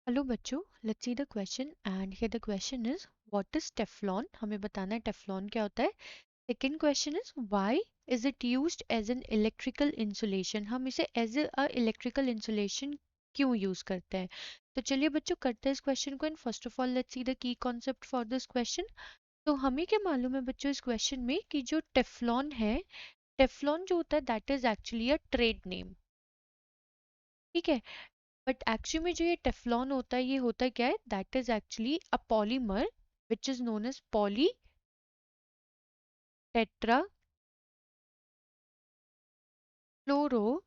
Hello बच्चों, let's see the question and here the question is what is Teflon. हमें बताना है Teflon क्या होता है। Second question is why is it used as an electrical insulation. हम इसे एज अ इलेक्ट्रिकल इंसुलेशन क्यों यूज करते हैं। तो चलिए बच्चों करते हैं इस क्वेश्चन को। And first of all let's see the key concept for this question. तो हमें क्या मालूम है बच्चों इस क्वेश्चन में कि जो टेफ्लॉन है, टेफ्लॉन जो होता है that is actually a trade name. ठीक है। बट एक्चुअली में जो ये टेफ्लॉन होता है ये होता क्या है, that is actually a polymer which is known as poly tetra fluoro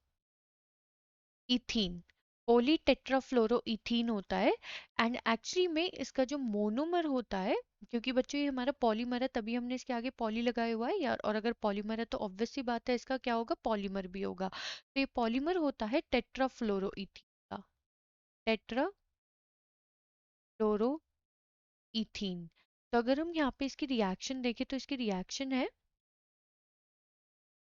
ethene. Poly tetrafluoro ethene होता है। एंड एक्चुअली में इसका जो मोनोमर होता है, क्योंकि बच्चों ये हमारा पॉलीमर है तभी हमने इसके आगे पॉली लगाया हुआ है यार, और अगर पॉलीमर है तो ऑब्वियस सी बात है इसका क्या होगा, पॉलीमर भी होगा। तो ये पॉलीमर होता है टेट्राफ्लोरो इथीन का, टेट्राफ्लोरो इथीन। तो अगर हम यहाँ पे इसकी रिएक्शन देखें तो इसकी रिएक्शन है,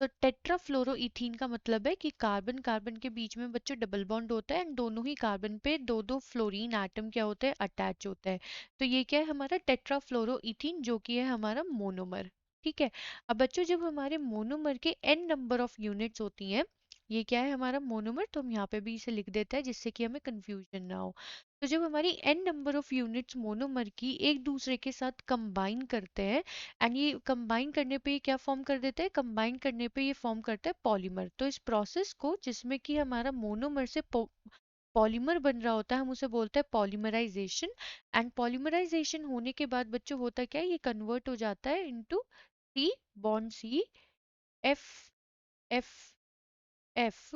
तो टेट्राफ्लोरोइथीन का मतलब है कि कार्बन कार्बन के बीच में बच्चों डबल बॉन्ड होता है एंड दोनों ही कार्बन पे दो दो फ्लोरीन एटम क्या होते हैं, अटैच होते हैं। तो ये क्या है हमारा टेट्राफ्लोरोइथीन, जो कि है हमारा मोनोमर। ठीक है। अब बच्चों जब हमारे मोनोमर के n नंबर ऑफ यूनिट्स होती हैं, ये क्या है हमारा मोनोमर, तो हम यहाँ पे भी इसे लिख देते हैं जिससे कि हमें कंफ्यूजन ना हो। तो जब हमारी n number of units monomer की एक दूसरे के साथ कंबाइन करते हैं, एंड ये कंबाइन करने पे ये क्या फॉर्म कर देते हैं, कंबाइन करने पे ये फॉर्म करता है पॉलीमर। तो इस प्रोसेस को जिसमें कि हमारा मोनोमर से पॉलीमर बन रहा होता है, हम उसे बोलते हैं पॉलीमराइजेशन। एंड पॉलीमराइजेशन होने के बाद बच्चों होता क्या है, ये कन्वर्ट हो जाता है into C bond C, F F F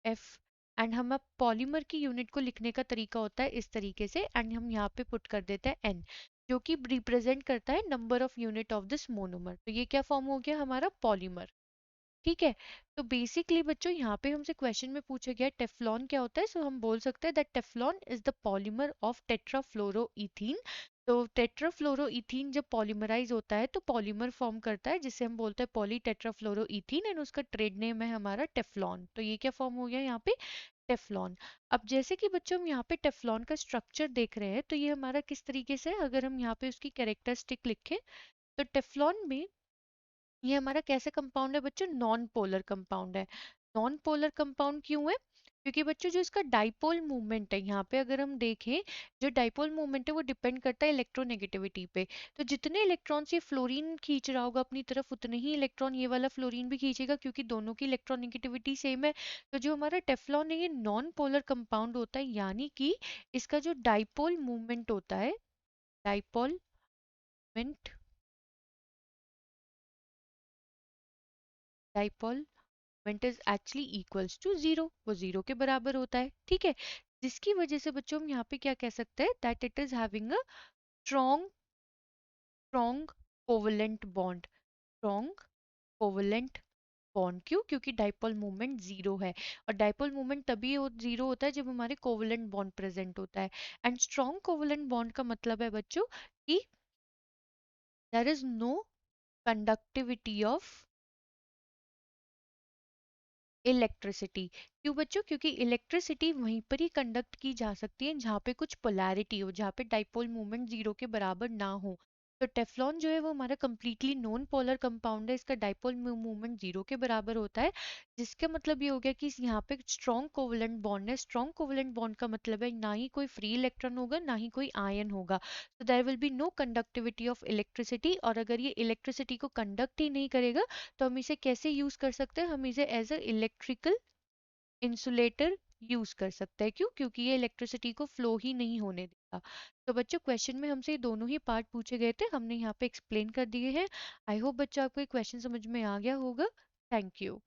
F. And हम अब पॉलीमर की यूनिट को लिखने का तरीका होता है इस तरीके से, एंड हम यहाँ पे पुट कर देते हैं एन, जो कि रिप्रेजेंट करता है number of unit of this monomer. तो ये क्या फॉर्म हो गया हमारा पॉलीमर। ठीक है। तो बेसिकली बच्चों यहाँ पे हमसे क्वेश्चन में पूछा गया टेफ्लॉन क्या होता है, सो हम बोल सकते हैं that Teflon is the polymer of tetrafluoroethylene. तो टेट्राफ्लोरोइथीन जब पॉलीमराइज होता है तो पॉलीमर फॉर्म करता है जिसे हम बोलते हैं पॉली टेट्राफ्लोरोइथीन, एंड उसका ट्रेड नेम है हमारा टेफ्लॉन। तो ये क्या फॉर्म हो गया यहाँ पे, टेफ्लॉन। अब जैसे कि बच्चों हम यहाँ पे टेफ्लॉन का स्ट्रक्चर देख रहे हैं, तो ये हमारा किस तरीके से, अगर हम यहाँ पे उसकी कैरेक्टरिस्टिक लिखें, तो टेफ्लॉन में ये हमारा कैसे कंपाउंड है बच्चों, नॉन पोलर कंपाउंड है। नॉन पोलर कंपाउंड क्यों है, क्योंकि बच्चों जो इसका डाइपोल मूवमेंट है, यहाँ पे अगर हम देखें, जो डाइपोल मूवमेंट है वो डिपेंड करता है इलेक्ट्रोनेगेटिविटी पे। तो जितने इलेक्ट्रॉन्स ये फ्लोरीन खींच रहा होगा अपनी तरफ, उतने ही इलेक्ट्रॉन ये वाला फ्लोरीन भी खींचेगा, क्योंकि दोनों की इलेक्ट्रोनेगेटिविटी सेम है। तो जो हमारा टेफ्लॉन है ये नॉन पोलर कंपाउंड होता है, यानी कि इसका जो डाइपोल मूवमेंट होता है, dipole movement, dipole moment is actually equals to zero, वो जीरो के बराबर होता है। ठीक है। जिसकी वजह से बच्चों हम यहाँ पे क्या कह सकते हैं, that it is having a strong strong covalent bond, strong covalent bond. क्यों, क्योंकि डाइपोल मूवमेंट जीरो है, और डाइपोल मूवमेंट तभी जीरो होता है जब हमारे कोवलेंट बॉन्ड प्रेजेंट होता है। एंड स्ट्रॉन्ग कोवलेंट बॉन्ड का मतलब है बच्चों कि there is no conductivity of electricity. क्यों बच्चों, क्योंकि इलेक्ट्रिसिटी वहीं पर ही कंडक्ट की जा सकती है जहाँ पे कुछ पोलैरिटी हो, जहाँ पे डाइपोल मूवमेंट जीरो के बराबर ना हो। तो टेफ्लॉन जो है वो हमारा कंप्लीटली नॉन पोलर कंपाउंड है, इसका डाइपोल मूवमेंट जीरो के बराबर होता है। जिसका मतलब ये हो गया कि यहाँ पे स्ट्रॉन्ग कोवलेंट बॉन्ड है। स्ट्रॉन्ग कोवलेंट बॉन्ड का मतलब है ना ही कोई फ्री इलेक्ट्रॉन होगा ना ही कोई आयन होगा, तो there will be no conductivity of electricity. और अगर ये इलेक्ट्रिसिटी को कंडक्ट ही नहीं करेगा, तो हम इसे कैसे यूज कर सकते हैं, हम इसे as a electrical insulator use कर सकते हैं। क्यों, क्योंकि ये इलेक्ट्रिसिटी को फ्लो ही नहीं होने देगा। तो बच्चों क्वेश्चन में हमसे ये दोनों ही पार्ट पूछे गए थे, हमने यहाँ पे एक्सप्लेन कर दिए हैं। आई होप बच्चों आपको ये क्वेश्चन समझ में आ गया होगा। Thank you.